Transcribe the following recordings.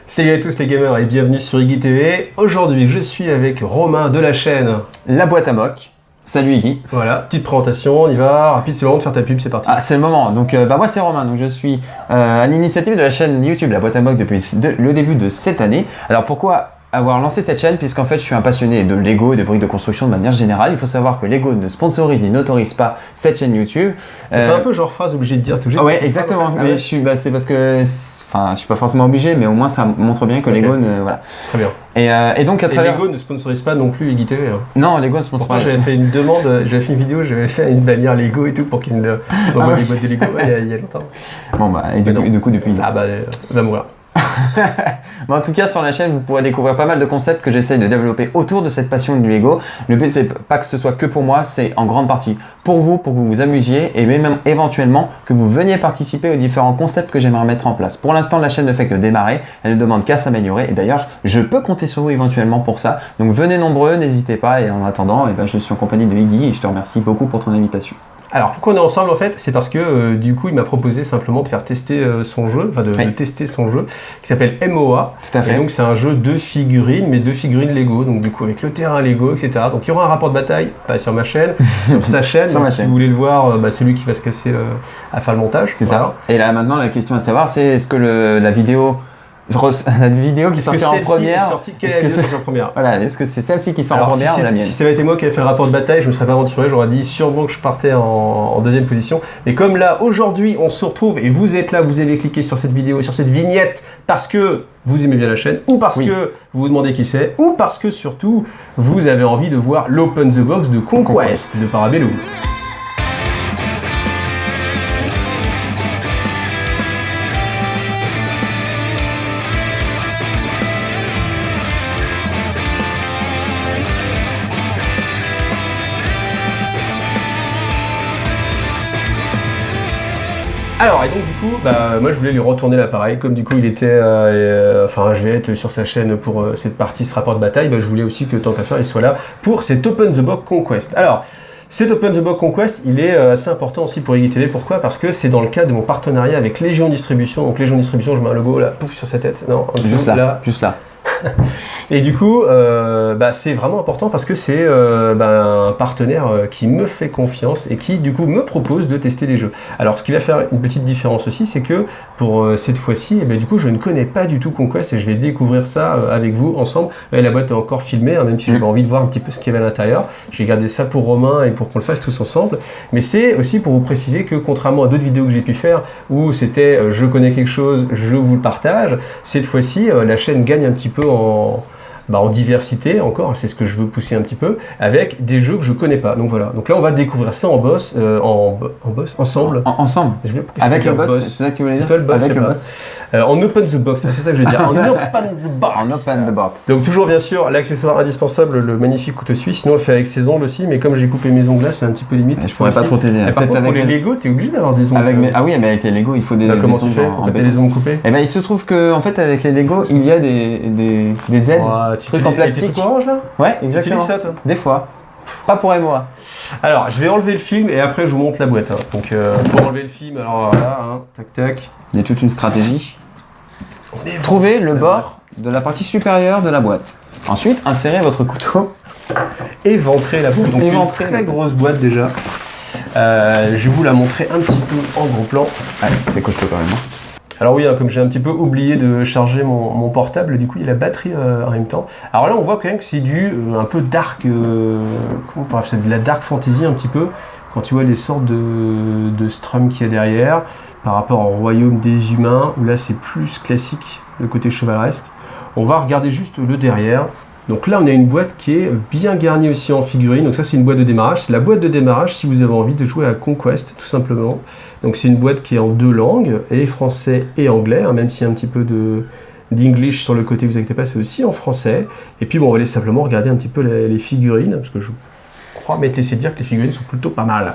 Salut à tous les gamers et bienvenue sur Iggy TV. Aujourd'hui, je suis avec Romain de la chaîne La Boîte à Mock. Salut Iggy. Voilà, petite présentation, on y va. Rapide, c'est le moment de faire ta pub, c'est parti. Ah, c'est le moment. Donc, moi, c'est Romain. Donc, je suis à l'initiative de la chaîne YouTube La Boîte à Mock depuis le début de cette année. Alors, pourquoi avoir lancé cette chaîne? Puisqu'en fait, je suis un passionné de Lego et de briques de construction de manière générale. Il faut savoir que Lego ne sponsorise ni n'autorise pas cette chaîne YouTube. Ça fait un peu genre phrase obligé de dire tout. Ouais, exactement. Mais c'est parce que, enfin, je suis pas forcément obligé, mais au moins ça montre bien que Lego ne, voilà. Très bien. Et donc à travers. Lego ne sponsorise pas non plus Iggy TV. Hein. Non, Lego ne sponsorise pas. J'avais fait une demande, j'avais fait une vidéo, j'avais fait une bannière Lego et tout pour qu'il me envoie les boîtes de Lego il y a longtemps. Bon bah, et du coup depuis. Ah bah, va mourir. Mais en tout cas, sur la chaîne, vous pourrez découvrir pas mal de concepts que j'essaie de développer autour de cette passion du Lego. Le but, c'est pas que ce soit que pour moi, c'est en grande partie pour vous vous amusiez et même éventuellement que vous veniez participer aux différents concepts que j'aimerais mettre en place. Pour l'instant, la chaîne ne fait que démarrer, elle ne demande qu'à s'améliorer et d'ailleurs, je peux compter sur vous éventuellement pour ça. Donc venez nombreux, n'hésitez pas et en attendant, je suis en compagnie de Iggy et je te remercie beaucoup pour ton invitation. Alors pourquoi on est ensemble en fait? C'est parce que du coup il m'a proposé simplement de faire tester son jeu, enfin de tester son jeu qui s'appelle MOA. Tout à fait. Et donc c'est un jeu de figurines, mais de figurines Lego, donc du coup avec le terrain Lego, etc. Donc il y aura un rapport de bataille, pas sur ma chaîne, sur sa chaîne. Donc, si vous voulez le voir, c'est lui qui va se casser à faire le montage. C'est ça. Et là maintenant la question à savoir c'est est-ce que la vidéo qui sortira en première, voilà, est-ce que c'est celle-ci qui sort en première ou la mienne? Si ça avait été moi qui avais fait le rapport de bataille, je me serais pas aventuré, j'aurais dit sûrement que je partais en deuxième position. Mais comme là, aujourd'hui, on se retrouve et vous êtes là, vous avez cliqué sur cette vidéo, sur cette vignette, parce que vous aimez bien la chaîne, ou parce que vous vous demandez qui c'est, ou parce que surtout, vous avez envie de voir l'Open the Box de Conquest de Parabellum. Alors, et donc du coup, moi je voulais lui retourner l'appareil, comme du coup il était, je vais être sur sa chaîne pour cette partie, ce rapport de bataille, je voulais aussi que tant qu'à faire, il soit là pour cet Open the Box Conquest. Alors, cet Open the Box Conquest, il est assez important aussi pour Iggy TV, pourquoi? Parce que c'est dans le cadre de mon partenariat avec Légion Distribution, donc Légion Distribution, je mets un logo là, pouf, sur sa tête, non, en dessous, juste là. Et du coup, c'est vraiment important parce que c'est un partenaire qui me fait confiance et qui du coup me propose de tester des jeux. Alors ce qui va faire une petite différence aussi, c'est que pour cette fois-ci, du coup je ne connais pas du tout Conquest et je vais découvrir ça avec vous ensemble. La boîte est encore filmée, même si j'avais envie de voir un petit peu ce qu'il y avait à l'intérieur. J'ai gardé ça pour Romain et pour qu'on le fasse tous ensemble. Mais c'est aussi pour vous préciser que contrairement à d'autres vidéos que j'ai pu faire où c'était je connais quelque chose, je vous le partage, cette fois-ci la chaîne gagne un petit peu en diversité encore, c'est ce que je veux pousser un petit peu, avec des jeux que je connais pas. Donc voilà, donc là on va découvrir ça en boss, ensemble. Ensemble. Avec le boss, c'est ça que tu voulais dire? Toi, le boss, avec le boss. En open the box, c'est ça que je veux dire. En open the box. En open the box. Donc toujours bien sûr l'accessoire indispensable, le magnifique couteau suisse. Sinon on le fait avec ses ongles aussi, mais comme j'ai coupé mes ongles là, c'est un petit peu limite. Je pourrais pas trop t'aider. Par contre, pour les Lego, t'es obligé d'avoir des ongles. Ah oui, mais avec les Lego, il faut des. Comment tu fais quand t'as les ongles coupés? Il se trouve que en fait avec les Lego, il y a des aides. Trucs en plastique. Orange là? Ouais, exactement. Tu utilises ça toi? Des fois. Pas pour MOA. Alors, je vais enlever le film et après je vous montre la boîte. Donc, pour enlever le film, alors voilà, tac tac. Il y a toute une stratégie. Trouvez le bord de la partie supérieure de la boîte. Ensuite, insérez votre couteau. Éventrer la boîte. Donc, c'est une très grosse boîte déjà. Je vais vous la montrer un petit peu en gros plan. Allez, c'est costaud quand même. Alors oui, comme j'ai un petit peu oublié de charger mon portable, du coup il y a la batterie en même temps. Alors là on voit quand même que c'est du un peu dark, comment on pourrait appeler ça, de la dark fantasy un petit peu, quand tu vois les sortes de strum qu'il y a derrière, par rapport au royaume des humains, où là c'est plus classique, le côté chevaleresque. On va regarder juste le derrière. Donc là on a une boîte qui est bien garnie aussi en figurines, donc ça c'est une boîte de démarrage, c'est la boîte de démarrage si vous avez envie de jouer à Conquest tout simplement. Donc c'est une boîte qui est en deux langues, et français et anglais, même s'il y a un petit peu d'English sur le côté, vous inquiétez pas, c'est aussi en français. Et puis on va aller simplement regarder un petit peu les figurines, parce que je crois m'être laissé dire que les figurines sont plutôt pas mal.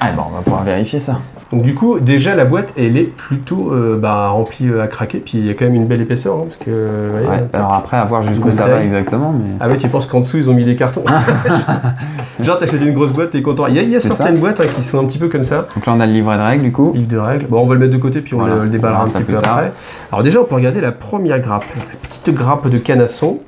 Ah on va pouvoir vérifier ça. Donc du coup, déjà la boîte, elle est plutôt remplie à craquer, puis il y a quand même une belle épaisseur, hein, parce que... vous voyez, alors après, à voir jusqu'où ça va exactement. Mais... Ah oui, tu penses qu'en dessous, ils ont mis des cartons. Genre, t'achètes une grosse boîte, t'es content. Il y a certaines boîtes qui sont un petit peu comme ça. Donc là, on a le livret de règles, du coup. Livre de règles. Bon, on va le mettre de côté, puis on le déballera un petit peu après. Alors déjà, on peut regarder la première grappe. La petite grappe de canasson.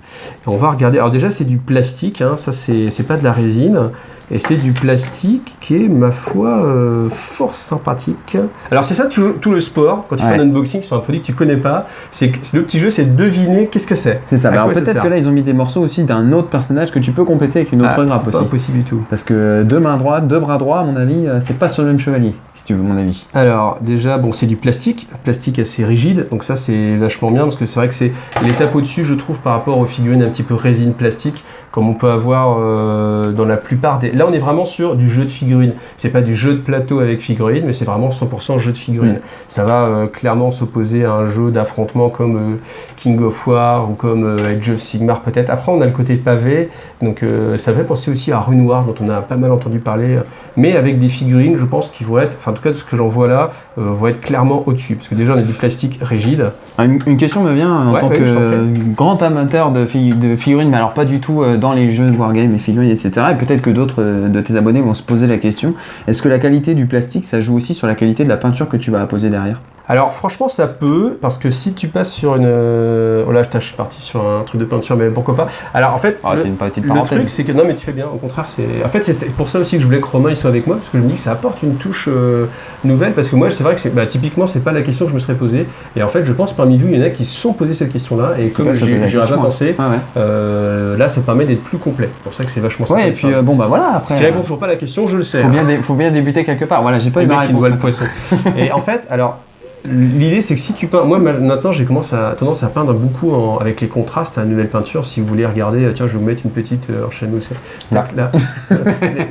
Et on va regarder... Alors déjà, c'est du plastique, hein. Ça, c'est pas de la résine. Et c'est du plastique qui est, ma foi, fort sympathique. Alors c'est ça tout le sport, quand tu fais un unboxing sur un produit que tu connais pas, le petit jeu c'est de deviner qu'est-ce que c'est. C'est ça, alors peut-être que là ils ont mis des morceaux aussi d'un autre personnage que tu peux compléter avec une autre grappe aussi. C'est pas impossible du tout. Parce que deux bras droits à mon avis, c'est pas sur le même chevalier, si tu veux mon avis. Alors déjà, bon c'est du plastique assez rigide, donc ça c'est vachement bien parce que c'est vrai que c'est l'étape au-dessus je trouve par rapport aux figurines un petit peu résine plastique, comme on peut avoir dans la plupart des... Là on est vraiment sur du jeu de figurines, c'est pas du jeu de plateau avec figurines, mais c'est vraiment 100% jeu de figurines. Ça va clairement s'opposer à un jeu d'affrontement comme King of War ou comme Age of Sigmar peut-être. Après on a le côté pavé, donc ça fait penser aussi à Runewar dont on a pas mal entendu parler, mais avec des figurines je pense qu'ils vont être, enfin en tout cas de ce que j'en vois là, vont être clairement au-dessus, parce que déjà on a du plastique rigide. Une question me vient en tant que grand amateur de figurines, mais alors pas du tout dans les jeux de wargame et figurines etc. Et peut-être que d'autres de tes abonnés vont se poser la question, est-ce que la qualité du plastique ça joue aussi sur la qualité de la peinture que tu vas apposer derrière? Alors franchement ça peut, parce que si tu passes sur une... Oh là je suis parti sur un truc de peinture, mais pourquoi pas. Alors en fait, c'est une petite le truc c'est que... Non mais tu fais bien, au contraire, en fait c'est pour ça aussi que je voulais que Romain il soit avec moi, parce que je me dis que ça apporte une touche nouvelle, parce que moi c'est vrai que typiquement c'est pas la question que je me serais posée, et en fait je pense parmi vous il y en a qui se sont posés cette question-là, et comme j'y aurais pas pensé, là ça permet d'être plus complet, c'est pour ça que c'est vachement sympa. Ouais, et puis voilà, après... Ce qui répond toujours pas à la question, je le sais. Faut bien débuter quelque part, voilà, j'ai pas eu ma réponse. Le poisson. Et en fait, alors... L'idée c'est que si tu peins, moi maintenant j'ai tendance à peindre beaucoup avec les contrastes à la nouvelle peinture. Si vous voulez regarder, tiens je vais vous mettre une petite enchaînement. Là, il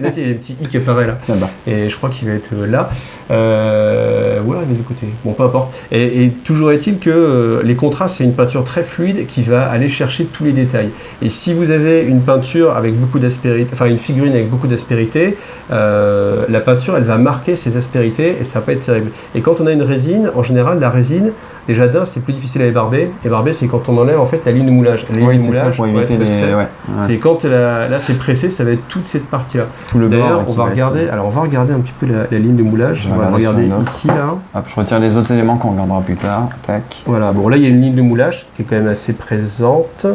y a des petits i qui apparaît là-bas. Et je crois qu'il va être là. Voilà, il est de côté. Bon, peu importe. Et toujours est-il que les contrastes c'est une peinture très fluide qui va aller chercher tous les détails. Et si vous avez une peinture avec beaucoup d'aspérité, enfin une figurine avec beaucoup d'aspérité, la peinture elle va marquer ses aspérités et ça va pas être terrible. Et quand on a une résine, en général, la résine, déjà d'un, c'est plus difficile à ébarber. Ébarber, c'est quand on enlève en fait la ligne de moulage. La ligne de moulage, c'est quand là c'est pressé, ça va être toute cette partie-là. Tout le D'ailleurs, bord. on va regarder un petit peu la ligne de moulage. On va regarder ici là. Hop, je retire les autres éléments qu'on regardera plus tard. Tac. Voilà. Bon, là il y a une ligne de moulage qui est quand même assez présente.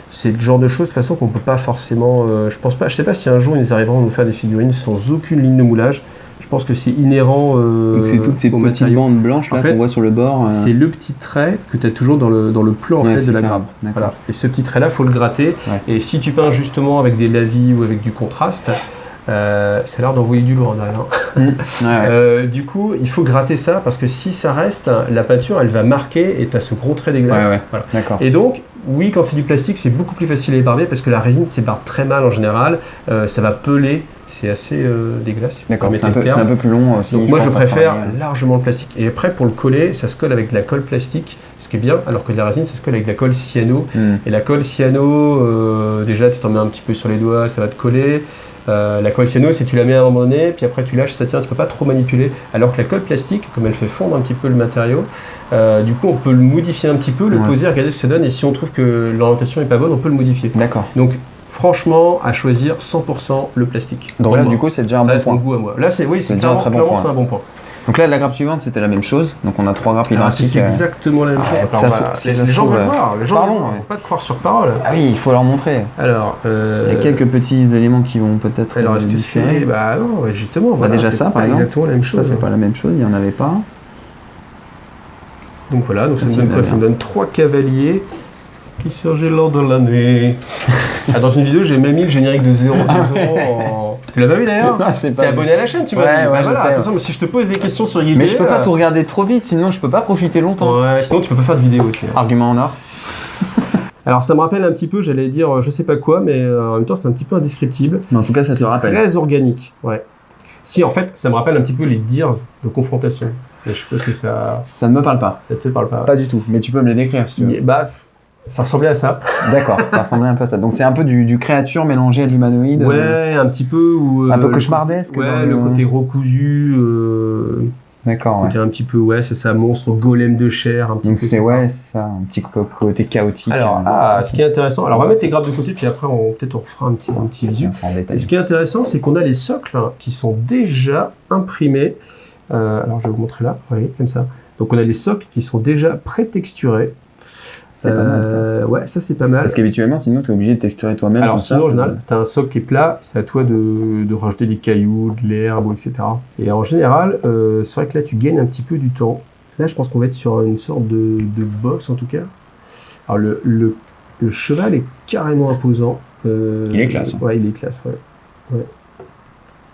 C'est le genre de choses de toute façon qu'on peut pas forcément. Je sais pas si un jour ils arriveront à nous faire des figurines sans aucune ligne de moulage. Je pense que c'est inhérent donc c'est toutes ces petites bandes blanches là qu'on voit sur le bord. C'est le petit trait que tu as toujours dans le plan en fait de la grappe. Voilà. Et ce petit trait là, faut le gratter. Ouais. Et si tu peins justement avec des lavis ou avec du contraste, ça a l'air d'envoyer du lourd derrière. Du coup, il faut gratter ça parce que si ça reste, la peinture elle va marquer et tu as ce gros trait dégueulasse. Voilà. D'accord. Et donc, oui, quand c'est du plastique, c'est beaucoup plus facile à ébarber parce que la résine s'ébarbe très mal en général. Ça va peler. C'est assez dégueulasse. D'accord, c'est un peu plus long aussi. Donc moi je préfère largement le plastique. Et après pour le coller, ça se colle avec de la colle plastique, ce qui est bien, alors que la résine ça se colle avec de la colle cyano. Et la colle cyano, déjà tu t'en mets un petit peu sur les doigts, ça va te coller. La colle cyano, c'est tu la mets à un moment donné, puis après tu lâches, ça tient, tu peux pas trop manipuler. Alors que la colle plastique, comme elle fait fondre un petit peu le matériau, du coup on peut le modifier un petit peu, le poser, regarder ce que ça donne, et si on trouve que l'orientation est pas bonne, on peut le modifier. D'accord. Donc franchement, à choisir 100% le plastique. Donc là, du coup, c'est déjà un bon point. Mon goût à moi. Là, c'est clairement, très bon point. C'est un bon point. Donc là, la grappe suivante, c'était la même chose. Donc on a 3 grappes identiques. C'est exactement la même chose. Les gens veulent voir. Les gens ne vont pas te croire sur parole. Ah oui, il faut leur montrer. Alors, il y a quelques petits éléments qui vont peut-être. Alors, est-ce que c'est... Bah non, justement. Voilà, déjà ça, par exemple. Exactement la même chose. Ça, c'est pas la même chose. Il n'y en avait pas. Donc voilà, donc ça me donne quoi? Ça me donne 3 cavaliers qui surgit lors de la nuit. Dans une vidéo, j'ai même mis le générique de 0 en... Tu l'as pas vu d'ailleurs? T'es abonné à la chaîne, tu m'as dit. Voilà, attention, si je te pose des questions sur Guidé... Mais je peux pas tout regarder trop vite, sinon je peux pas profiter longtemps. Ouais, sinon tu peux pas faire de vidéo aussi. Argument en or. Alors ça me rappelle un petit peu, j'allais dire je sais pas quoi, mais en même temps c'est un petit peu indescriptible. Mais en tout cas ça te le rappelle. Très organique, ouais. Si en fait, ça me rappelle un petit peu les Deers de confrontation. Et je suppose que ça... Ça ne me parle pas. Ça te parle pas. Pas du tout, mais tu peux me les décrire si tu veux. Bah... Ça ressemblait à ça. D'accord, ça ressemblait un peu à ça. Donc c'est un peu du créature mélangé à de l'humanoïde. Ouais, un petit peu. Un peu cauchemardesque. Ouais, le côté recousu. D'accord, ouais. Côté un petit peu, ouais, c'est ça, monstre golem de chair, un petit Donc peu. c'est ça, un petit côté chaotique. Alors, ce qui est intéressant, alors on va mettre les grappes de côté, puis après peut-être on refera un petit visu. En Et détail. ce qui est intéressant, c'est qu'on a les socles qui sont déjà imprimés. Alors je vais vous montrer là, vous voyez, comme ça. Donc on a les socles qui sont déjà pré-texturés. C'est pas mal ça. Ouais, ça c'est pas mal. Parce qu'habituellement, sinon, tu es obligé de texturer toi-même. Alors tout sinon, ça, en général, tu as un socle qui est plat, c'est à toi de rajouter des cailloux, de l'herbe, etc. Et en général, c'est vrai que là, tu gagnes un petit peu du temps. Là, je pense qu'on va être sur une sorte de box, en tout cas. Alors, le cheval est carrément imposant. Il est classe. Ouais, il est classe, ouais.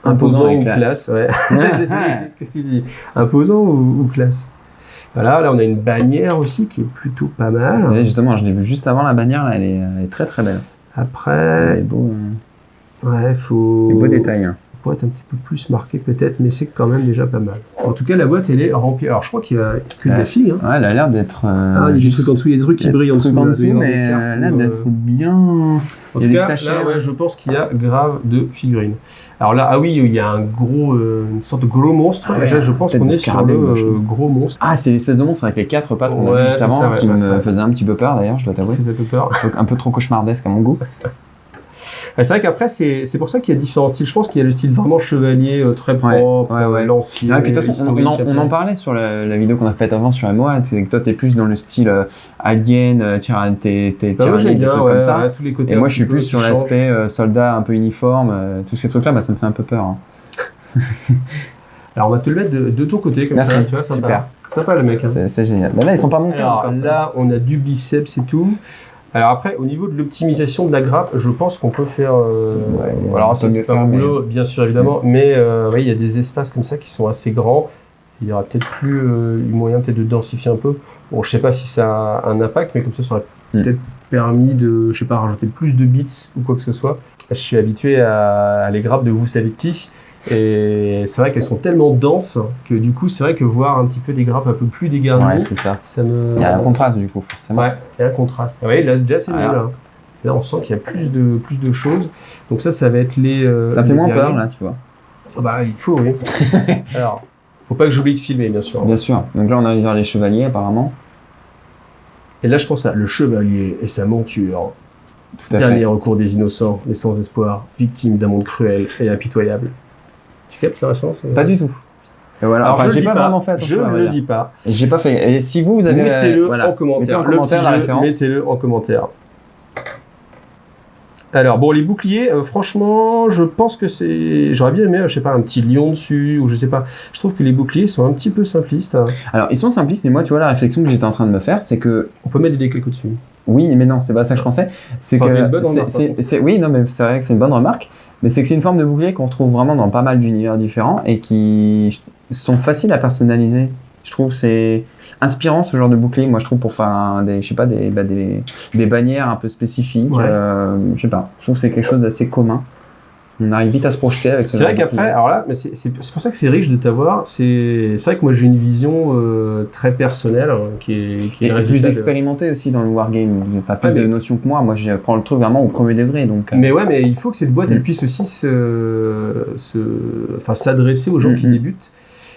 Imposant et ou classe. classe, ouais. Qu'est-ce que tu dis? Imposant ou classe? Voilà, là, on a une bannière aussi qui est plutôt pas mal. Ouais, justement, je l'ai vu juste avant la bannière, là, elle est très très belle. Après, Elle est beau, ouais, faut... des beaux détails. Hein. Pour être un petit peu plus marqué peut-être, mais c'est quand même déjà pas mal. En tout cas, la boîte, elle est remplie. Alors, je crois qu'il y a que de la fille. Hein. Ouais, elle a l'air d'être... il y a des trucs en dessous, il y a des trucs qui brillent en dessous. Mais elle a l'air d'être bien... En tout cas, là, ouais, je pense qu'il y a grave de figurines. Alors là, ah oui, il y a un gros, une sorte de gros monstre. Ah ouais, déjà, je pense qu'on est sur le gros monstre. Ah, c'est l'espèce de monstre avec les 4 pattes qu'on a vu juste avant, qui me faisait un petit peu peur d'ailleurs, je dois t'avouer. Ça faisait un peu peur. Un peu trop cauchemardesque à mon goût. C'est vrai qu'après, c'est pour ça qu'il y a différents styles. Je pense qu'il y a le style vraiment chevalier, très propre, lancier. Ah, puis de toute façon, on en parlait sur la vidéo qu'on a faite avant sur MOA, c'est que toi, t'es plus dans le style alien, t'es moi j'aime bien, comme ça. Ouais, tous les côtés. Et moi, je suis plus sur l'aspect soldat un peu uniforme, tous ces trucs-là, bah, ça me fait un peu peur. Hein. Alors, on va te le mettre de ton côté, comme merci, ça, tu vois, sympa. Super. Sympa, le mec. Hein. C'est génial. Bah, là, ils sont pas montés Alors, encore. Là, on a du biceps et tout. Alors après, au niveau de l'optimisation de la grappe, je pense qu'on peut faire... alors ça, c'est pas mon boulot, bien sûr, évidemment, mais il y a des espaces comme ça qui sont assez grands. Il y aura peut-être plus moyen peut-être de densifier un peu. Bon, je sais pas si ça a un impact, mais comme ça aurait peut-être permis de, je sais pas, rajouter plus de bits ou quoi que ce soit. Je suis habitué à les grappes de vous savez qui. Et c'est vrai qu'elles sont tellement denses que du coup, c'est vrai que voir un petit peu des grappes un peu plus dégarnies, ça me... Il y a un contraste du coup, forcément. Ouais, il y a un contraste. Ouais, là, déjà, c'est mieux, là. Là, on sent qu'il y a plus de choses. Donc ça va être les... ça fait moins peur, là, tu vois. Bah, il faut, oui. Alors, faut pas que j'oublie de filmer, bien sûr. Bien sûr. Donc là, on arrive vers les chevaliers, apparemment. Et là, je pense à le chevalier et sa monture. Tout à Dernier recours des innocents, des sans espoir, victimes d'un monde cruel et impitoyable. Tu captes la référence? Pas du tout. Et voilà. Alors, enfin, j'ai pas vraiment fait attention. Je ne le dis pas. J'ai pas fait. Et si vous avez... Mettez-le en commentaire. La référence. Mettez-le en commentaire. Alors, bon, les boucliers, franchement, je pense que c'est... J'aurais bien aimé, je sais pas, un petit lion dessus, ou je sais pas. Je trouve que les boucliers sont un petit peu simplistes. Alors, ils sont simplistes, et moi, tu vois, la réflexion que j'étais en train de me faire, c'est que... On peut mettre des déclics au-dessus. Oui, mais non, c'est pas ça que je pensais. C'est une bonne remarque. Oui, non, mais c'est vrai que c'est une bonne remarque. Mais c'est que c'est une forme de bouclier qu'on retrouve vraiment dans pas mal d'univers différents et qui sont faciles à personnaliser. Je trouve c'est inspirant ce genre de bouclier. Moi, je trouve pour faire des bannières un peu spécifiques. Ouais. Je sais pas. Je trouve que c'est quelque chose d'assez commun. On arrive vite à se projeter avec ce C'est vrai qu'après, alors là, mais c'est pour ça que c'est riche de t'avoir. C'est vrai que moi j'ai une vision très personnelle qui est plus expérimentée aussi dans le wargame. T'as plus de notions que moi. Moi, je prends le truc vraiment au premier degré. Donc. Mais ouais, mais il faut que cette boîte elle puisse aussi s'adresser aux gens qui débutent.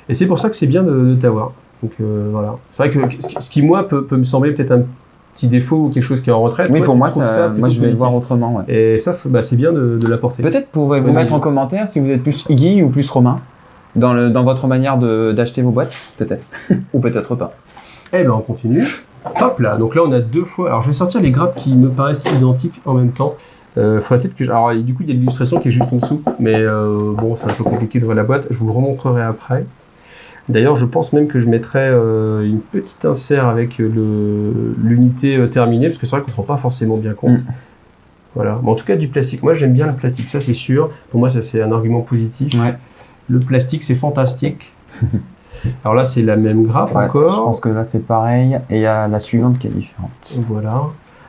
Et c'est pour ça que c'est bien de t'avoir. Donc voilà. C'est vrai que ce qui moi peut me sembler peut-être un petit défaut ou quelque chose qui est en retraite. Oui, toi, pour moi, moi je vais le voir autrement. Ouais. Et ça, c'est bien de l'apporter. Peut-être pourrez-vous mettre en commentaire si vous êtes plus Iggy ou plus Romain dans votre manière d'acheter vos boîtes, peut-être. Ou peut-être pas. Eh ben, on continue. Hop là. Donc là, on a deux fois. Alors, je vais sortir les grappes qui me paraissent identiques en même temps. Faudrait peut-être que. Alors, du coup, il y a l'illustration qui est juste en dessous. Mais bon, c'est un peu compliqué de voir la boîte. Je vous le remontrerai après. D'ailleurs, je pense même que je mettrai une petite insert avec l'unité terminée, parce que c'est vrai qu'on ne se rend pas forcément bien compte. Voilà. Mais en tout cas, du plastique. Moi, j'aime bien le plastique, ça c'est sûr. Pour moi, ça c'est un argument positif. Ouais. Le plastique, c'est fantastique. Alors là, c'est la même grappe encore. Je pense que là, c'est pareil. Et il y a la suivante qui est différente. Voilà.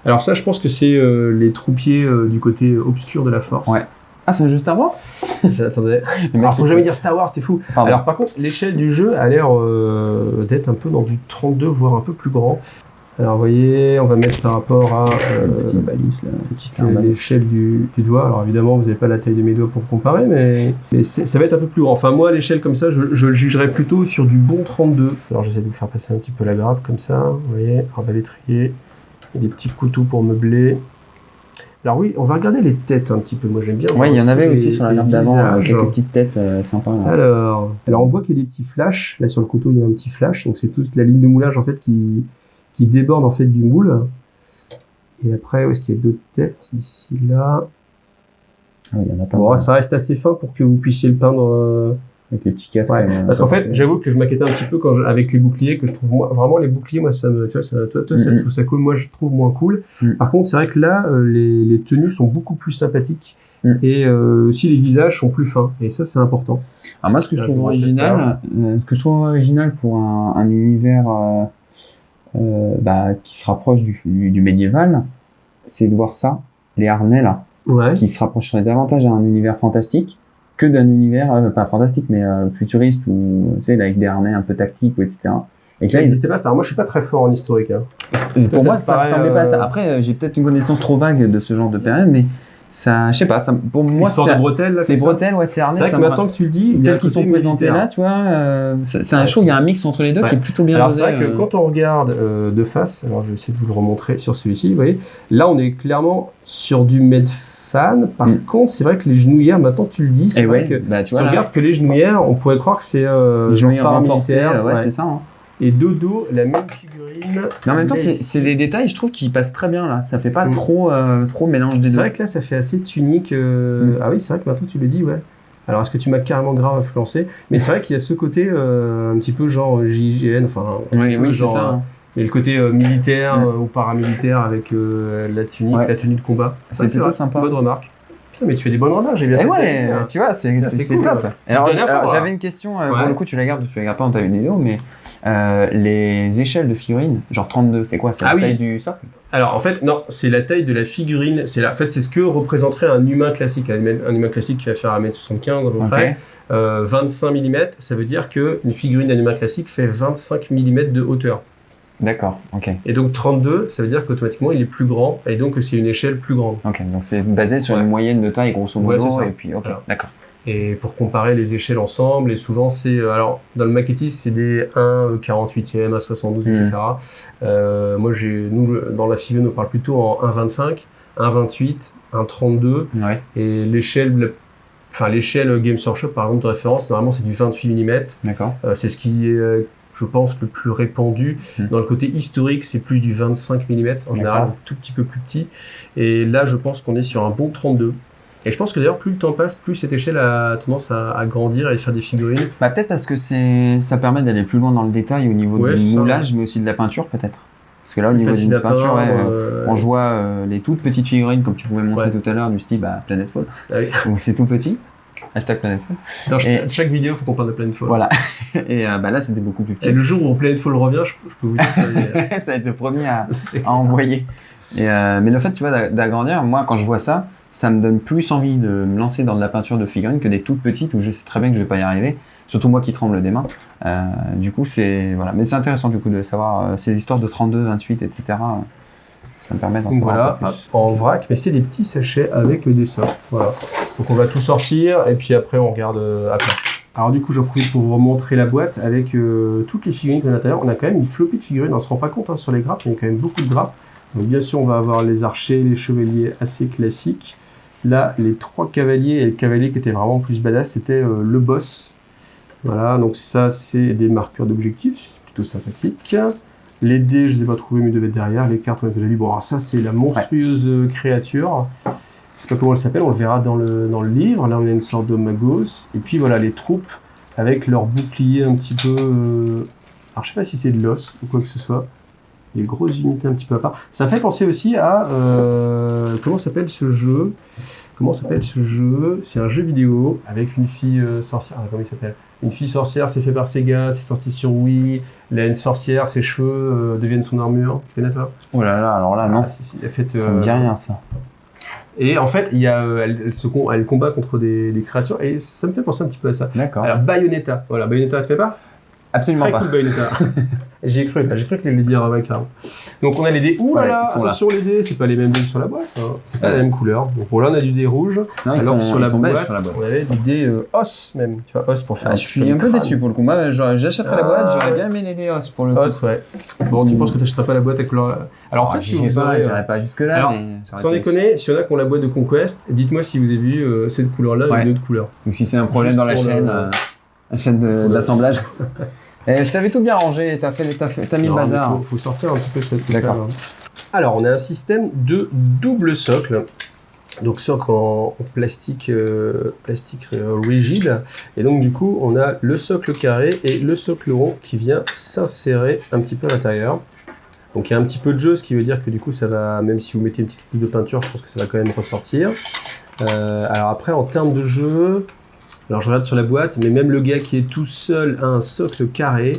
Alors ça, je pense que c'est les troupiers du côté obscur de la force. Ouais. Ah, c'est un jeu Star Wars? J'attendais. Alors, faut jamais dire Star Wars, c'était fou. Pardon. Alors, par contre, l'échelle du jeu a l'air d'être un peu dans du 32, voire un peu plus grand. Alors, vous voyez, on va mettre par rapport à petite balise, là. l'échelle du doigt. Alors, évidemment, vous n'avez pas la taille de mes doigts pour comparer, mais ça va être un peu plus grand. Enfin, moi, à l'échelle comme ça, je le jugerais plutôt sur du bon 32. Alors, j'essaie de vous faire passer un petit peu la grappe comme ça. Vous voyez, arbalétrier. Et des petits couteaux pour meubler. Alors oui, on va regarder les têtes un petit peu. Moi, j'aime bien. Ouais, il y en avait aussi les sur la grappe d'avant, visages. quelques petites têtes sympas. Là. Alors, on voit qu'il y a des petits flashs. Là, sur le couteau, il y a un petit flash. Donc, c'est toute la ligne de moulage, en fait, qui déborde, en fait, du moule. Et après, où est-ce qu'il y a d'autres têtes? Ici, là. Ah, il y en a pas Bon, mal. ça reste assez fin pour que vous puissiez le peindre. Avec les petits casques. Ouais. Parce qu'en fait, j'avoue que je m'inquiétais un petit peu avec les boucliers, que je trouve vraiment les boucliers, moi, ça me, tu vois, ça cool. Moi, je trouve moins cool. Par contre, c'est vrai que là, les tenues sont beaucoup plus sympathiques et aussi les visages sont plus fins. Et ça, c'est important. Alors moi, ce que je trouve original pour un univers qui se rapproche du médiéval, c'est de voir ça, les harnais là, qui se rapprocheraient davantage à un univers fantastique que d'un univers pas fantastique mais futuriste ou tu sais avec des harnais un peu tactiques ou etc. Et ça n'existait pas ça. Alors moi, je suis pas très fort en historique. Hein. Pour moi, ça ressemblait pas à ça. Après, j'ai peut-être une connaissance trop vague de ce genre de période, mais ça, je sais pas. Ça, pour moi, histoire de bretelles. C'est bretelles, ouais, c'est harnais. C'est vrai que maintenant que tu le dis, il y a qui sont présentés là, tu vois. C'est un show. Il y a un mix entre les deux qui est plutôt bien. Alors c'est vrai que quand on regarde de face, alors je vais essayer de vous le remontrer sur celui-ci. Vous voyez, là, on est clairement sur du Medfan. Par contre, c'est vrai que les genouillères, maintenant que tu le dis, c'est vrai que tu regardes que les genouillères, on pourrait croire que c'est genre paramilitaire. Ouais, c'est ça. Hein. Et dodo, la même figurine. Mais en même temps, c'est des détails, je trouve, qui passent très bien là. Ça fait pas trop mélange des deux. C'est vrai que là, ça fait assez tunique. Ah oui, c'est vrai que maintenant tu le dis, ouais. Alors, est-ce que tu m'as carrément grave influencé? Mais c'est vrai qu'il y a ce côté un petit peu genre JIGN, enfin. Oui, c'est ça. Mais le côté militaire ou paramilitaire avec la tunique, la tenue de combat. C'est plutôt sympa. Bonne remarque. Putain, mais tu fais des bonnes remarques, j'ai bien fait. Tu vois, c'est cool. Top. Alors j'avais une question, pour le coup, tu la gardes pas dans ta vidéo, mais les échelles de figurines, genre 32, c'est quoi? C'est la taille du socle? Alors en fait, non, c'est la taille de la figurine. En fait, c'est ce que représenterait un humain classique. Un humain classique qui va faire 1m75 à peu près. 25 mm, ça veut dire qu'une figurine d'un humain classique fait 25 mm de hauteur. D'accord, ok. Et donc 32, ça veut dire qu'automatiquement il est plus grand et donc c'est une échelle plus grande. Ok, donc c'est basé sur une moyenne de taille grosso modo et puis ok, d'accord. Et pour comparer les échelles ensemble, et souvent c'est... alors dans le maquettisme c'est des 1/48e, 1/72, etc. Moi nous dans la figurine on parle plutôt en 1/25, 1/28, 1/32 et l'échelle Games Workshop par exemple de référence, normalement c'est du 28 mm. D'accord. C'est ce qui est... je pense, le plus répandu. Dans le côté historique, c'est plus du 25 mm, en général, un tout petit peu plus petit. Et là, je pense qu'on est sur un bon 32. Et je pense que d'ailleurs, plus le temps passe, plus cette échelle a tendance à grandir et faire des figurines. Peut-être parce que ça permet d'aller plus loin dans le détail au niveau du moulage, mais aussi de la peinture, peut-être. Parce que là, au niveau de la peinture, on voit les toutes petites figurines, comme tu pouvais montrer tout à l'heure, du style Planetfall. Donc c'est tout petit. Hashtag Planetfall. Dans chaque vidéo, il faut qu'on parle de Planetfall. Voilà. Et là, c'était beaucoup plus petit. Et le jour où Planetfall revient, je peux vous dire ça. Ça va être le premier à envoyer. Mais le fait, tu vois, d'agrandir, moi, quand je vois ça, ça me donne plus envie de me lancer dans de la peinture de figurines que des toutes petites où je sais très bien que je vais pas y arriver. Surtout moi qui tremble des mains. Du coup, voilà. Mais c'est intéressant, du coup, de savoir ces histoires de 32, 28, etc. Ça me permet d'en savoir un peu plus. En vrac, mais c'est des petits sachets avec le dessort. Voilà. Donc on va tout sortir et puis après on regarde à plat. Alors du coup, j'en profite pour vous remontrer la boîte avec toutes les figurines qu'on a à l'intérieur. On a quand même une flopée de figurines. On se rend pas compte sur les grappes, mais il y a quand même beaucoup de grappes. Donc bien sûr, on va avoir les archers, les chevaliers assez classiques. Là, les 3 cavaliers et le cavalier qui était vraiment plus badass, c'était le boss. Voilà, donc ça c'est des marqueurs d'objectifs, c'est plutôt sympathique. Les dés, je ne les ai pas trouvés, mais ils devaient être derrière. Les cartes, on les a vues. Bon, alors ça, c'est la monstrueuse créature. Je ne sais pas comment elle s'appelle, on le verra dans le livre. Là, on a une sorte de magos. Et puis, voilà, les troupes avec leur bouclier un petit peu... Alors, je ne sais pas si c'est de l'os ou quoi que ce soit. Les grosses unités un petit peu à part. Ça me fait penser aussi à... comment s'appelle ce jeu? C'est un jeu vidéo avec une fille sorcière. Ah, comment il s'appelle? Une fille sorcière, c'est fait par Sega, c'est sorti sur Wii. Là, une sorcière, ses cheveux deviennent son armure. Tu connais ça? Oh là là, alors là, non. Si, elle fait, ça me dit rien, ça. Et en fait, elle combat contre des créatures, et ça me fait penser un petit peu à ça. D'accord. Alors, Bayonetta. Voilà, Bayonetta, tu fais pas? Absolument Très pas. cool, Bayonetta. J'ai cru qu'il allait dire carrément. Donc on a les dés. Ouh là Ouais, là, ils sont là. attention les dés, c'est pas les mêmes dés que sur la boîte, hein. C'est pas la même couleur. Donc bon, là on a du dé rouge. Non, Alors sur la sont belles boîte, sur la boîte. on avait du dé os même. Tu vois, os pour faire Ah, je suis un peu déçu pour le coup. Moi, j'achèterais la boîte, j'aurais bien aimé les Déos pour le coup. Os, ouais. Bon, tu penses que tu n'achèteras pas la boîte avec leur. Alors peut-être que vous aurez. J'irai pas jusque-là, Alors, mais. Sans déconner, si y en a qui ont la boîte de Conquest, dites-moi si vous avez vu cette couleur-là ou Ouais. une autre couleur. Ou si c'est un problème Juste dans la pour chaîne, la chaîne d'assemblage. Je t'avais tout bien rangé, t'as mis le Non, mais bazar. faut sortir un petit peu cette D'accord. truc-là, hein. Alors, on a un système de double socle. Donc socle en plastique, rigide. Et donc du coup, on a le socle carré et le socle rond qui vient s'insérer un petit peu à l'intérieur. Donc il y a un petit peu de jeu, ce qui veut dire que du coup, ça va, même si vous mettez une petite couche de peinture, je pense que ça va quand même ressortir. Alors après, en termes de jeu, alors je regarde sur la boîte, mais même le gars qui est tout seul a un socle carré.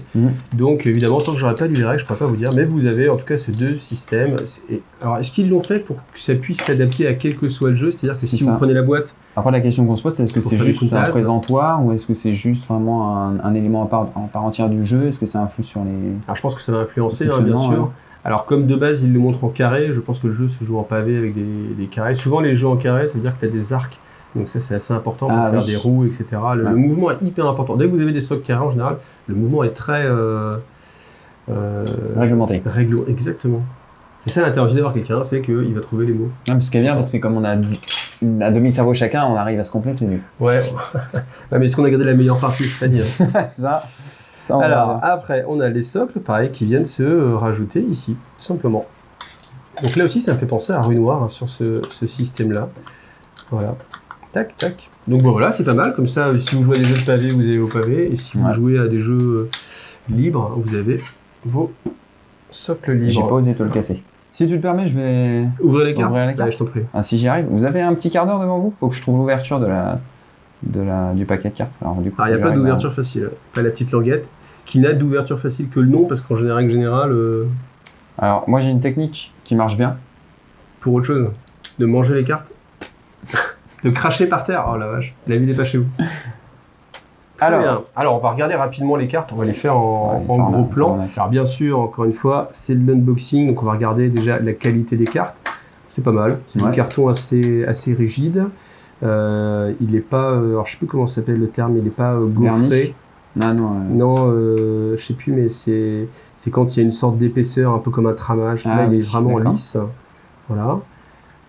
Donc évidemment, tant que j'aurais pas lu les règles, je pourrais pas vous dire. Mais vous avez en tout cas ces deux systèmes. Alors est-ce qu'ils l'ont fait pour que ça puisse s'adapter à quel que soit le jeu? C'est-à-dire que si vous prenez la boîte... Après, la question qu'on se pose, c'est est-ce que Pour c'est faire juste des un compasses. présentoir ou est-ce que c'est juste vraiment un élément en part entière du jeu? Est-ce que ça influe sur les... Alors je pense que ça va influencer, hein, bien sûr. Fonctionnement, Alors comme de base, ils le montrent en carré, je pense que le jeu se joue en pavé avec des carrés. Souvent les jeux en carré, ça veut dire que tu as des arcs. Donc ça c'est assez important pour faire des roues, etc. Le mouvement est hyper important. Dès que vous avez des socles carrés en général, le mouvement est très... réglementé. Exactement. C'est ça l'intérêt d'avoir quelqu'un, c'est qu'il va trouver les mots. Non, mais ce qui est bien, parce que comme on a un demi-cerveau chacun, on arrive à se compléter. Ouais. Ouais, mais est-ce qu'on a gardé la meilleure partie? C'est pas dire. Ça, on Alors, va- après, on a les socles, pareil, qui viennent se rajouter ici, tout simplement. Donc là aussi, ça me fait penser à Rue Noire, hein, sur ce système-là. Voilà. Tac, tac. Donc bon, voilà, c'est pas mal. Comme ça, si vous jouez à des jeux de pavé, vous avez vos pavés. Et si vous jouez à des jeux libres, vous avez vos socles libres. J'ai pas osé te le casser. Si tu le permets, je vais... Ouvrir les cartes. Ouvrir les cartes. Allez, je t'en prie. Ah, si j'y arrive. Vous avez un petit quart d'heure devant vous? Faut que je trouve l'ouverture du paquet de cartes. Alors, du coup, Alors, il n'y a pas d'ouverture facile. Pas la petite languette, qui n'a d'ouverture facile que le nom, parce qu'en général, Alors, moi j'ai une technique qui marche bien. pour autre chose, de manger les cartes. De cracher par terre. Oh la vache, la vie n'est pas chez vous. Très bien. Alors, on va regarder rapidement les cartes, on va les faire en gros plan. Alors, bien sûr, encore une fois, c'est l'unboxing, donc on va regarder déjà la qualité des cartes. C'est pas mal, c'est du carton assez rigide. Il n'est pas, alors je sais plus comment ça s'appelle le terme, il n'est pas gaufré. Non, je sais plus, mais c'est quand il y a une sorte d'épaisseur, un peu comme un tramage. Là, il est vraiment lisse. Voilà.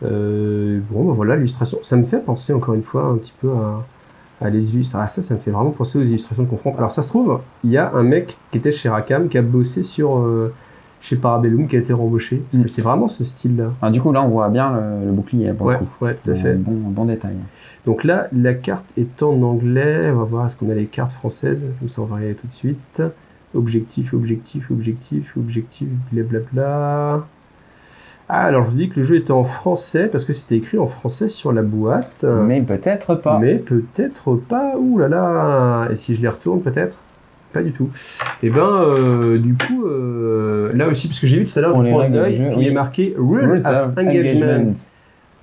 Bon, ben voilà, l'illustration. Ça me fait penser, encore une fois, un petit peu à les illustrations. Ah, ça me fait vraiment penser aux illustrations de Confront. Alors, ça se trouve, il y a un mec qui était chez Rackham, qui a bossé sur... chez Parabellum, qui a été rembauché. Parce que c'est vraiment ce style-là. Ah, du coup, là, on voit bien le bouclier. Pour le coup. Ouais, tout à fait. Bon détail. Donc là, la carte est en anglais. On va voir, est-ce qu'on a les cartes françaises? Comme ça, on va regarder tout de suite. Objectif, blablabla. Ah, alors je vous dis que le jeu était en français, parce que c'était écrit en français sur la boîte. Mais peut-être pas. Ouh là là. Et si je les retourne, peut-être? Pas du tout. Et ben, du coup, là aussi, parce que j'ai vu tout à l'heure, du point d'œil, il est marqué Rules of Engagement.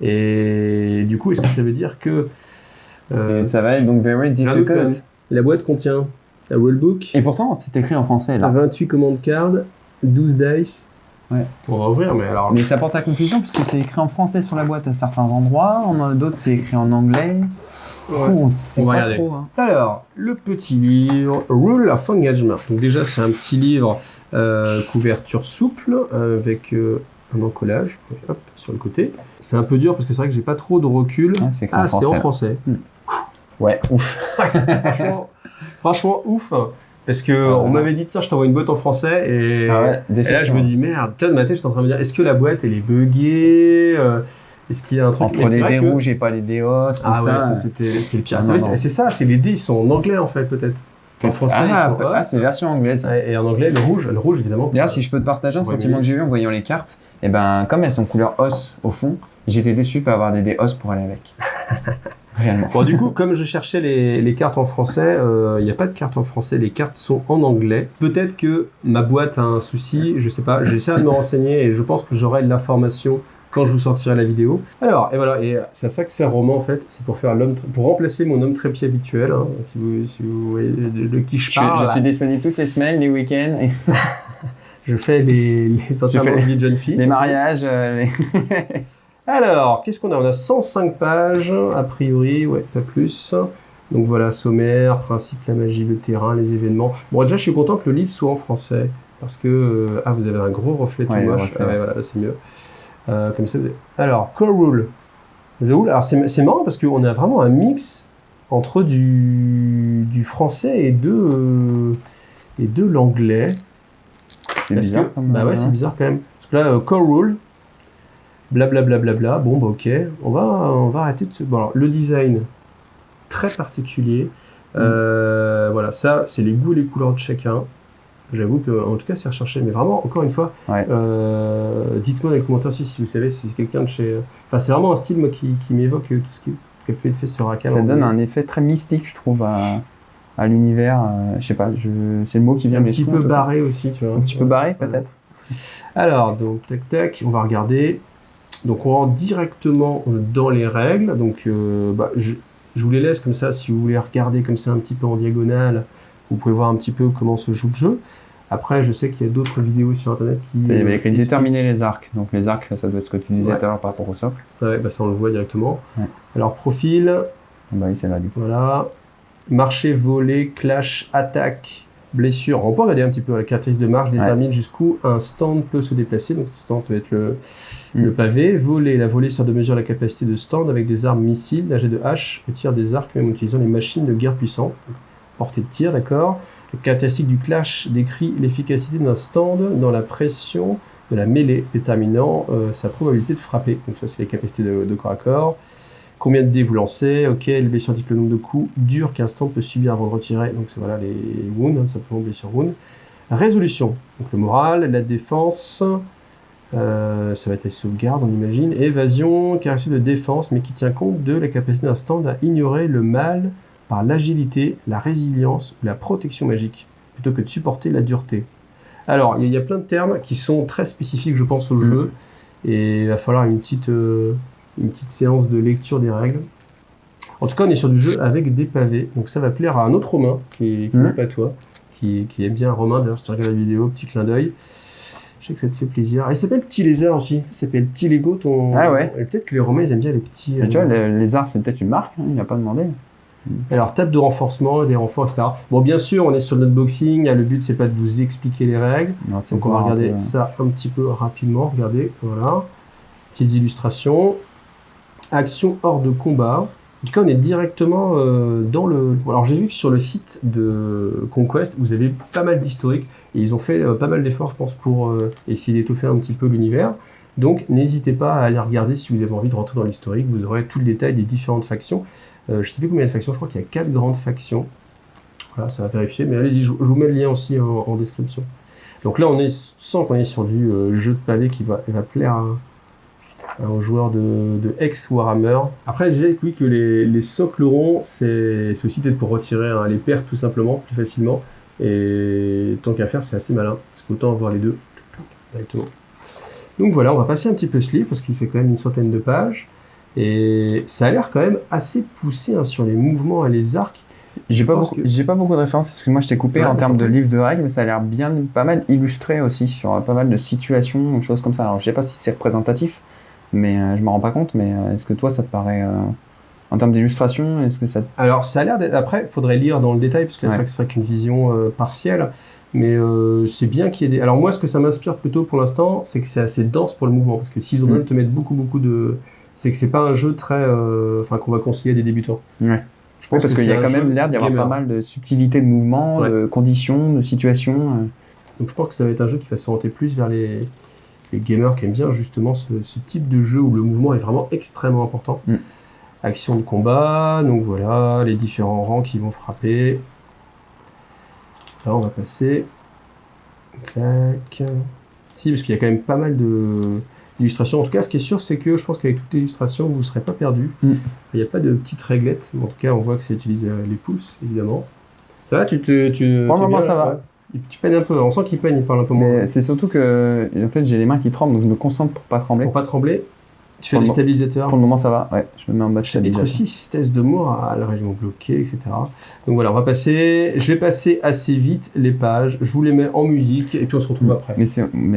Et du coup, est-ce que ça veut dire que... Et ça va être donc very difficult. La boîte contient un rulebook. Et pourtant, c'est écrit en français, là. 28 command cards, 12 dice. Ouais. On va ouvrir, mais alors... Mais ça porte à confusion, puisque c'est écrit en français sur la boîte à certains endroits, d'autres c'est écrit en anglais. On sait pas trop. Hein. Alors, le petit livre Rule of Engagement. Donc déjà, c'est un petit livre couverture souple avec un encollage. Hop, sur le côté. C'est un peu dur parce que c'est vrai que j'ai pas trop de recul. C'est en français. Ouais, ouf. franchement, ouf. Parce que on m'avait dit, tiens, je t'envoie une boîte en français. Et là, je me dis, merde, de ma tête, j'étais en train de me dire, est-ce que la boîte, elle est buggée Est-ce qu'il y a un truc... Entre les dés rouges et pas les dés os, ça, c'était le pire. C'est ça, c'est les dés, ils sont en anglais, en fait, peut-être. En français, ils sont os. C'est version anglaise. Et en anglais, le rouge, évidemment. D'ailleurs, si je peux te partager un sentiment que j'ai eu en voyant les cartes, et ben, comme elles sont couleur os au fond, j'étais déçu de pas avoir des dés os pour aller avec. Réellement. Bon, du coup, comme je cherchais les cartes en français, il n'y a pas de cartes en français, les cartes sont en anglais. Peut-être que ma boîte a un souci, je sais pas, j'essaie de me renseigner et je pense que j'aurai l'information quand je vous sortirai la vidéo. Alors, et voilà, et c'est à ça que c'est un roman en fait, c'est pour faire pour remplacer mon homme trépied habituel, hein, si vous voyez de qui je parle. Je suis disponible toutes les semaines, les week-ends. Je fais les interviews de jeunes filles. Les mariages, Alors, qu'est-ce qu'on a? On a 105 pages, a priori, ouais, pas plus. Donc voilà, sommaire, principe, la magie, le terrain, les événements. Bon, déjà, je suis content que le livre soit en français. Parce que... vous avez un gros reflet tout moche. Reflet. Ah ouais, voilà, là, c'est mieux. Comme ça, Alors, Core Rule. Alors, c'est marrant parce qu'on a vraiment un mix entre du français et de l'anglais. c'est bizarre. C'est bizarre quand même. Parce que là, Core Rule, blablabla, bon, bah ok, on va arrêter de se... Bon, alors, le design, très particulier. Voilà, ça, c'est les goûts et les couleurs de chacun. J'avoue qu'en tout cas, c'est recherché. Mais vraiment, encore une fois, dites-moi dans les commentaires si vous savez si c'est quelqu'un de chez... Enfin, c'est vraiment un style moi, qui m'évoque tout ce qui a pu être fait sur Raqqa. Ça donne un effet très mystique, je trouve, à l'univers. Je sais pas, c'est le mot qui vient un de petit peu barré aussi, tu vois. Un petit peu barré, peut-être. Alors, donc, tac, on va regarder. Donc, on rentre directement dans les règles. Donc, je vous les laisse comme ça. Si vous voulez regarder comme ça un petit peu en diagonale, vous pouvez voir un petit peu comment se joue le jeu. Après, je sais qu'il y a d'autres vidéos sur Internet qui... Il y avait écrit déterminer les arcs. Donc, les arcs, ça doit être ce que tu disais tout à l'heure par rapport au socle. Ouais, ça, on le voit directement. Ouais. Alors, profil. Bah oui, c'est là, du coup. Voilà. Marché, voler, clash, attaque, blessure. On peut regarder un petit peu la caractéristique de marche, détermine jusqu'où un stand peut se déplacer. Donc, ce stand peut être le pavé. Voler. La volée sert de mesure la capacité de stand avec des armes missiles, d'un jet de hache, et tire des arcs, même en utilisant les machines de guerre puissantes. Portée de tir, d'accord. La caractéristique du clash décrit l'efficacité d'un stand dans la pression de la mêlée, déterminant sa probabilité de frapper. Donc ça, c'est les capacités de corps à corps. Combien de dés vous lancez? Ok, les blessures indiquent le nombre de coups durs qu'un stand peut subir avant de retirer. Donc c'est voilà les wounds, simplement blessures wounds. Résolution, donc le moral, la défense, ça va être les sauvegardes, on imagine. Évasion, caractéristique de défense, mais qui tient compte de la capacité d'un stand à ignorer le mal par l'agilité, la résilience ou la protection magique, plutôt que de supporter la dureté. Alors, il y a plein de termes qui sont très spécifiques, je pense, au jeu, et il va falloir une petite séance de lecture des règles. En tout cas, on est sur du jeu avec des pavés, donc ça va plaire à un autre Romain, qui n'est pas toi, qui aime bien Romain, d'ailleurs, si tu regardes la vidéo, petit clin d'œil. Je sais que ça te fait plaisir. Il s'appelle Petit Lézard aussi, ça s'appelle Petit Lego, ton... Ah ouais. Et peut-être que les Romains, ils aiment bien les petits... Mais tu vois, les lézards, c'est peut-être une marque, il n'a pas demandé. Alors, table de renforcement, des renforts, etc. Bon, bien sûr, on est sur le unboxing. Le but, c'est pas de vous expliquer les règles. Non, donc, on va regarder ça un petit peu rapidement. Regardez, voilà. Petites illustrations. Action hors de combat. En tout cas, on est directement dans le... Alors, j'ai vu que sur le site de Conquest, vous avez pas mal d'historique. Et ils ont fait pas mal d'efforts, je pense, pour essayer d'étoffer un petit peu l'univers. Donc, n'hésitez pas à aller regarder si vous avez envie de rentrer dans l'historique. Vous aurez tout le détail des différentes factions. Je ne sais plus combien de factions, je crois qu'il y a 4 grandes factions. Voilà, ça va vérifier, mais allez-y, je vous mets le lien aussi en description. Donc là, on sent qu'on est sur du jeu de pavé qui va plaire aux joueurs de ex-Warhammer. Après, j'ai vu que les socles ronds, c'est aussi peut-être pour retirer les pertes tout simplement, plus facilement. Et tant qu'à faire, c'est assez malin, parce qu'autant avoir les deux directement. Donc voilà, on va passer un petit peu ce livre, parce qu'il fait quand même une centaine de pages. Et ça a l'air quand même assez poussé sur les mouvements et les arcs. J'ai pas beaucoup de références, parce que moi je t'ai coupé en termes de livres de règles, mais ça a l'air pas mal illustré aussi sur pas mal de situations, choses comme ça. Alors je sais pas si c'est représentatif, mais je m'en rends pas compte, mais est-ce que toi ça te paraît... En termes d'illustration, est-ce que ça... Alors, ça a l'air d'être... Après, il faudrait lire dans le détail, parce que c'est vrai que ce serait qu'une vision partielle. Mais c'est bien qu'il y ait des... Alors moi, ce que ça m'inspire plutôt pour l'instant, c'est que c'est assez dense pour le mouvement. Parce que s'ils ont besoin de te mettre beaucoup de... C'est que c'est pas un jeu très... qu'on va conseiller à des débutants. Ouais. Je pense parce qu'il y a quand même l'air d'y avoir pas mal de subtilité de mouvement, de conditions, de situations. Donc je pense que ça va être un jeu qui va s'orienter plus vers les gamers qui aiment bien justement ce type de jeu où le mouvement est vraiment extrêmement important. Action de combat, donc voilà, les différents rangs qui vont frapper. Là, on va passer. Clac. Si, parce qu'il y a quand même pas mal d'illustrations. En tout cas, ce qui est sûr, c'est que je pense qu'avec toutes les illustrations, vous ne serez pas perdu. Il n'y a pas de petites réglettes. En tout cas, on voit que ça utilise les pouces, évidemment. Ça va, Pour le moment, ça va. Tu peines un peu, on sent qu'il peine, il parle un peu moins. C'est surtout que, en fait, j'ai les mains qui tremblent, donc je me concentre pour pas trembler. Pour pas trembler. Tu fais Pour les le stabilisateurs. Pour le moment, ça va. Ouais, je me mets en mode Chapitre stabilisateur. 6, test de morale, région bloquée, etc. Donc voilà, je vais passer assez vite les pages, je vous les mets en musique et puis on se retrouve après. Mais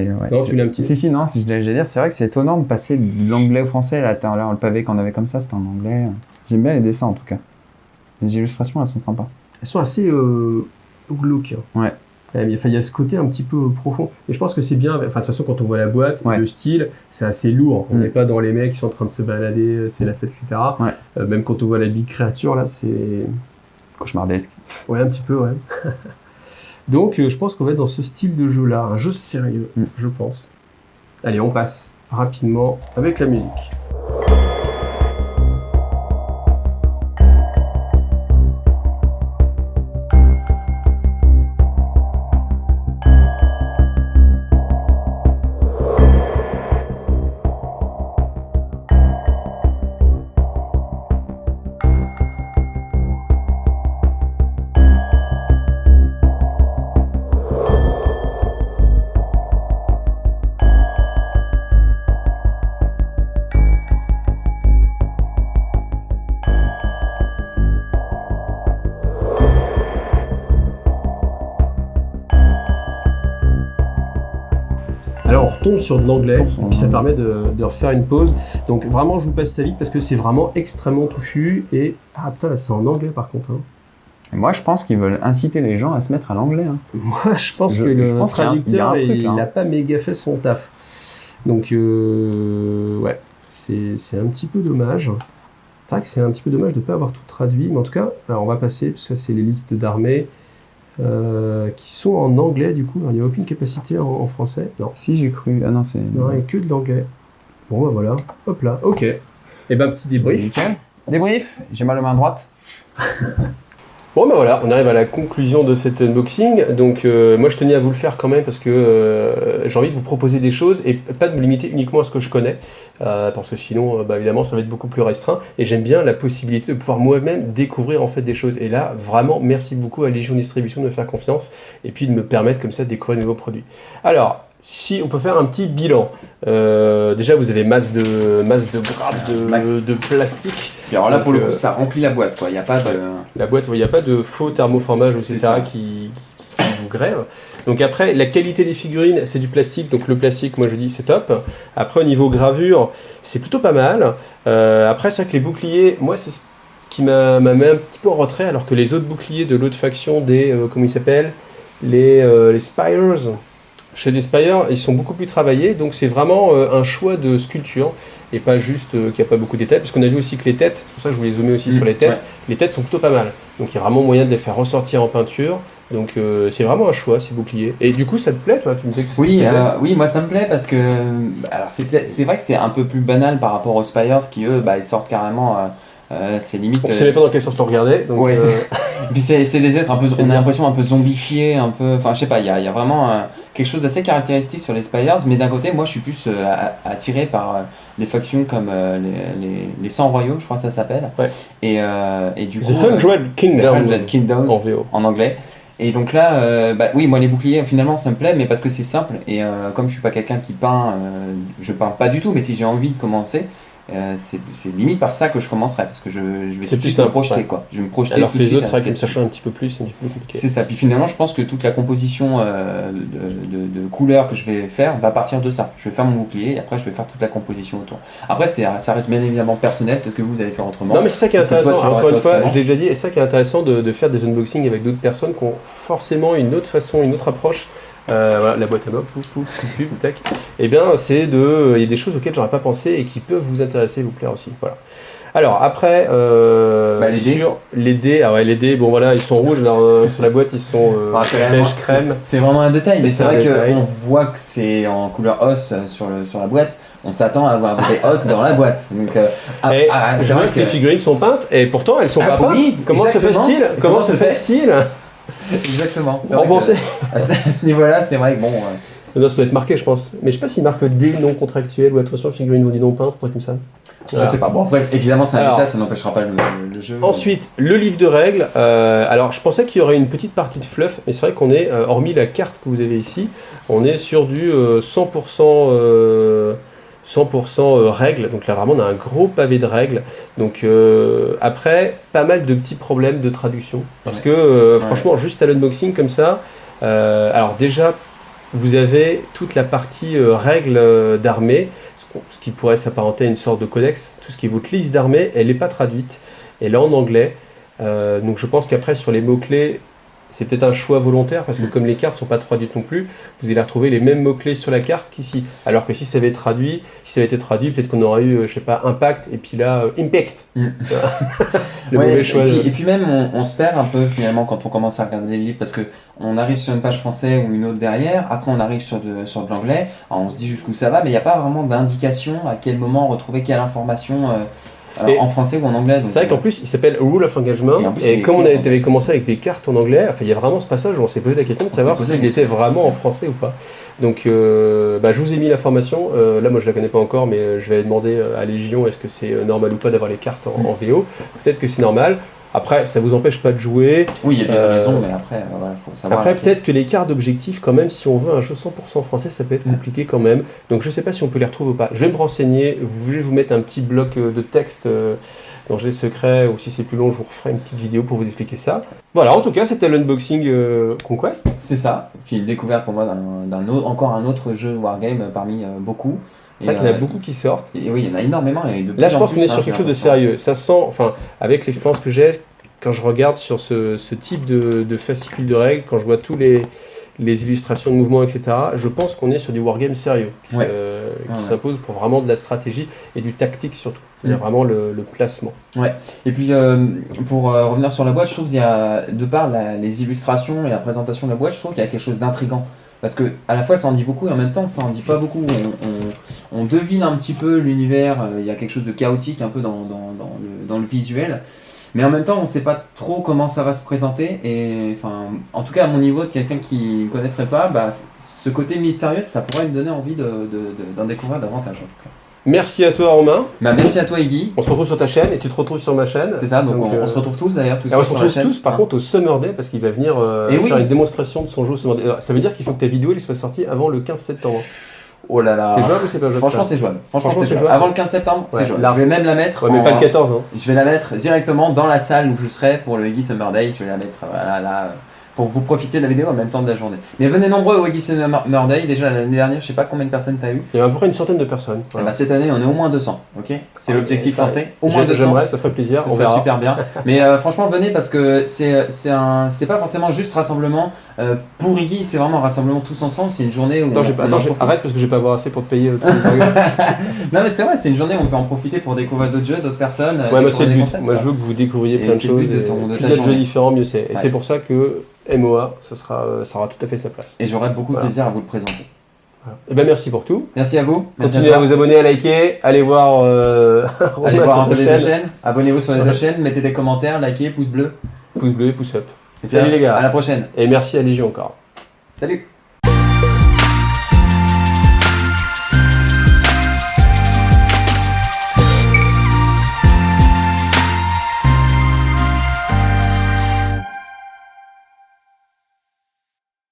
ouais. Non, tu l'as un petit. Si, non, si j'allais dire, c'est vrai que c'est étonnant de passer de l'anglais au français. Là, le pavé qu'on avait comme ça, c'était en anglais. J'aime bien les dessins en tout cas. Les illustrations, elles sont sympas. Elles sont assez glauques. Hein. Ouais. Il y a ce côté un petit peu profond. Et je pense que c'est bien, enfin de toute façon quand on voit la boîte, Ouais. le style, c'est assez lourd. On n'est pas dans les mecs qui sont en train de se balader, c'est la fête, etc. Ouais. Même quand on voit la big créature, là, c'est... Cauchemardesque. Ouais, un petit peu, ouais. Donc je pense qu'on va être dans ce style de jeu-là, un jeu sérieux, je pense. Allez, on passe rapidement avec la musique. Alors on retombe sur de l'anglais, et puis ça permet de refaire une pause. Donc vraiment je vous passe ça vite parce que c'est vraiment extrêmement touffu. Et ah putain là c'est en anglais par contre. Hein. Et moi, je pense qu'ils veulent inciter les gens à se mettre à l'anglais. Hein. Moi je pense que je le pense qu'il y a traducteur un truc, il hein. n'a pas méga fait son taf. Donc ouais, c'est un petit peu dommage. C'est vrai que c'est un petit peu dommage de ne pas avoir tout traduit. Mais en tout cas, alors on va passer, parce que ça c'est les listes d'armées. Qui sont en anglais du coup, il n'y a aucune capacité en français. Non. Si, j'ai cru. Ah non, c'est. Non, il n'y a que de l'anglais. Bon bah voilà, hop là, ok. Et ben petit débrief. Nickel. Débrief, j'ai mal aux mains droite. Bon ben voilà, on arrive à la conclusion de cet unboxing. Donc moi je tenais à vous le faire quand même parce que j'ai envie de vous proposer des choses et pas de me limiter uniquement à ce que je connais. Parce que sinon, bah, évidemment, ça va être beaucoup plus restreint. Et j'aime bien la possibilité de pouvoir moi-même découvrir en fait des choses. Et là, vraiment, merci beaucoup à Légion Distribution de me faire confiance et puis de me permettre comme ça de découvrir de nouveaux produits. Alors, si on peut faire un petit bilan. Déjà, vous avez masse de grappes de plastique. Et alors là, pour le Donc, coup, ça remplit la boîte, quoi. Il n'y a pas de... La boîte, il n'y a pas de faux thermoformage, C'est etc. ça. qui vous grève. Donc après, la qualité des figurines, c'est du plastique. Donc le plastique, moi je dis, c'est top. Après, au niveau gravure, c'est plutôt pas mal. Après, c'est vrai que les boucliers, moi, c'est ce qui m'a mis un petit peu en retrait, alors que les autres boucliers de l'autre faction, comment ils s'appellent, les Spires, chez les Spires, ils sont beaucoup plus travaillés. Donc c'est vraiment un choix de sculpture et pas juste qu'il n'y a pas beaucoup de détails, parce qu'on a vu aussi que les têtes, c'est pour ça que je voulais zoomer aussi sur les têtes, ouais. Les têtes sont plutôt pas mal. Donc il y a vraiment moyen de les faire ressortir en peinture. Donc c'est vraiment un choix, ces boucliers. Et du coup, ça te plaît, toi? Tu me disais que ça te Oui, plaisait. oui, moi ça me plaît parce que alors c'est vrai que c'est un peu plus banal par rapport aux Spires qui eux ils sortent carrément c'est limite On ne savait pas dans quelle sorte on regardait. Donc, ouais, puis c'est des êtres un peu, C'est on a bien. l'impression un peu zombifiés, un peu, enfin je sais pas, il y a vraiment quelque chose d'assez caractéristique sur les Spires, mais d'un côté moi je suis plus attiré par des factions comme les 100 royaux, je crois que ça s'appelle, Ouais. et du The coup 100 Kingdoms The Kingdoms en VO. en anglais. Et donc là, oui, moi les boucliers, finalement, ça me plaît, mais parce que c'est simple. Et comme je suis pas quelqu'un qui peint, je peins pas du tout, mais si j'ai envie de commencer, c'est limite par ça que je commencerai, parce que je vais C'est tout de plus suite me simple, projeter, ouais. quoi. Je vais me projeter Alors tout que de les suite autres, à c'est vrai acheter qu'ils me dessus. cherchent un petit peu plus, c'est un petit peu compliqué. C'est ça. Puis finalement, je pense que toute la composition de couleurs que je vais faire va partir de ça. Je vais faire mon bouclier et après je vais faire toute la composition autour. Après, ça reste bien évidemment personnel. Peut-être que vous allez faire autrement. Non, mais c'est ça qui est Peut-être que toi, intéressant. tu l'aurais Encore une fait fois, autrement. je l'ai déjà dit, et c'est ça qui est intéressant de faire des unboxings avec d'autres personnes qui ont forcément une autre façon, une autre approche. Voilà, la boîte à mots, pouf, pouf, pouf, pouf, tac. Eh bien, il y a des choses auxquelles j'aurais pas pensé et qui peuvent vous intéresser, vous plaire aussi. Voilà. Alors après, Les dés. sur les dés, ah ouais, les dés, bon voilà, ils sont rouges. Alors sur la boîte, ils sont Réellement, beige crème. c'est vraiment un détail, mais C'est c'est un vrai détail. qu'on voit que c'est en couleur os sur la boîte. On s'attend à avoir des os dans la boîte. Donc, Et c'est je vois vrai que les figurines sont peintes et pourtant elles sont Ah, pas peintes. oui, Comment se exactement. fait-il? Comment se fait fait-il? Exactement. C'est Bon, vrai bon, que, à ce niveau-là, c'est vrai que bon. Non, ça doit être marqué, je pense. Mais je sais pas s'ils marquent des non contractuels ou attention, figurines ou des non peintes, un truc comme ça. Je sais pas. Bon, après, évidemment, c'est un Alors, détail, ça n'empêchera pas le jeu. Ensuite, le livre de règles. Alors, je pensais qu'il y aurait une petite partie de fluff, mais c'est vrai qu'on est, hormis la carte que vous avez ici, on est sur du 100% 100% règles. Donc là, vraiment, on a un gros pavé de règles. Donc après, pas mal de petits problèmes de traduction. Parce que franchement, juste à l'unboxing comme ça, alors déjà, vous avez toute la partie règles d'armée, ce qui pourrait s'apparenter à une sorte de codex. Tout ce qui est votre liste d'armée, elle n'est pas traduite. Elle est en anglais. Donc je pense qu'après, sur les mots-clés, c'est peut-être un choix volontaire parce que comme les cartes ne sont pas traduites non plus, vous allez retrouver les mêmes mots-clés sur la carte qu'ici. Alors que si ça avait été traduit, peut-être qu'on aurait eu, je sais pas, impact et puis là, impact. Le mauvais choix. Et puis même, on se perd un peu finalement quand on commence à regarder les livres parce que on arrive sur une page française ou une autre derrière, après on arrive sur de l'anglais, on se dit jusqu'où ça va, mais il n'y a pas vraiment d'indication à quel moment retrouver quelle information. En français ou en anglais. C'est vrai qu'en plus, il s'appelle Rule of Engagement. Et comme on avait commencé avec des cartes en anglais, il y a vraiment ce passage où on s'est posé la question de savoir s'il était vraiment en français ou pas. Donc, je vous ai mis l'information. Là, moi, je la connais pas encore, mais je vais demander à Légion est-ce que c'est normal ou pas d'avoir les cartes en VO. Peut-être que c'est normal. Après, ça vous empêche pas de jouer. Oui, il y a bien raison, mais après, faut savoir. Après, peut-être que les cartes d'objectifs, quand même, si on veut un jeu 100% français, ça peut être compliqué quand même. Donc, je sais pas si on peut les retrouver ou pas. Je vais me renseigner. Je vais vous mettre un petit bloc de texte dont j'ai le secret, ou si c'est plus long, je vous referai une petite vidéo pour vous expliquer ça. Voilà, en tout cas, c'était l'unboxing Conquest. C'est ça. Puis une découverte pour moi encore un autre jeu Wargame parmi beaucoup. C'est vrai qu'il y en a beaucoup qui sortent. Et oui, il y en a énormément. Là, je pense qu'on est sur quelque chose de sérieux. Ça sent, avec l'expérience que j'ai, quand je regarde sur ce type de fascicule de règles, quand je vois tous les illustrations de mouvements, etc., je pense qu'on est sur du wargame sérieux qui s'impose pour vraiment de la stratégie et du tactique surtout. C'est-à-dire vraiment le placement. Ouais. Et puis, pour revenir sur la boîte, je trouve qu'il y a, de par les illustrations et la présentation de la boîte, je trouve qu'il y a quelque chose d'intriguant. Parce que à la fois ça en dit beaucoup et en même temps ça en dit pas beaucoup. On devine un petit peu l'univers, il y a quelque chose de chaotique un peu dans le visuel. Mais en même temps on ne sait pas trop comment ça va se présenter. Et en tout cas à mon niveau, de quelqu'un qui ne connaîtrait pas, ce côté mystérieux, ça pourrait me donner envie d'en découvrir davantage. En tout cas. Merci à toi Romain. Merci à toi Iggy. On se retrouve sur ta chaîne et tu te retrouves sur ma chaîne. C'est ça, donc on se retrouve tous d'ailleurs. On se retrouve tous par contre au Summer Day parce qu'il va venir faire une démonstration de son jeu au Summer Day. Alors, ça veut dire qu'il faut que ta vidéo elle soit sortie avant le 15 septembre. Oh là là. C'est jouable ou c'est pas jouable? Franchement c'est jouable. Franchement, c'est jouable. Avant le 15 septembre, c'est jouable. Je vais même la mettre. Ouais, mais pas le 14. Hein. Je vais la mettre directement dans la salle où je serai pour le Iggy Summer Day. Je vais la mettre là. Pour vous profiter de la vidéo en même temps de la journée. Mais venez nombreux au Iggy Summer Day. Déjà l'année dernière, je sais pas combien de personnes t'as eu. Il y a à peu près une centaine de personnes. Voilà. Cette année, on est au moins 200. Ok. C'est l'objectif lancé. Au moins 200. J'aimerais, ça ferait plaisir. On verra. Super bien. Mais franchement, venez parce que c'est pas forcément juste rassemblement. Pour Iggy, c'est vraiment un rassemblement tous ensemble. C'est une journée où. Arrête parce que je vais pas avoir assez pour te payer. Non mais c'est vrai, c'est une journée où on peut en profiter pour découvrir d'autres jeux, d'autres personnes. Ouais, moi c'est le but. Moi je veux que vous découvriez plein de choses. Plus de jeux différents, mieux c'est. Et c'est pour ça que MOA, ça aura tout à fait sa place. Et j'aurai beaucoup de plaisir à vous le présenter. Voilà. Et ben merci pour tout. Merci à vous. Continuez à vous abonner, à liker, allez voir un peu les deux chaînes. Abonnez-vous sur les deux chaînes, mettez des commentaires, likez, pouce bleu. Pouce bleu, pouce up. Salut les gars. À la prochaine. Et merci à Légion encore. Salut.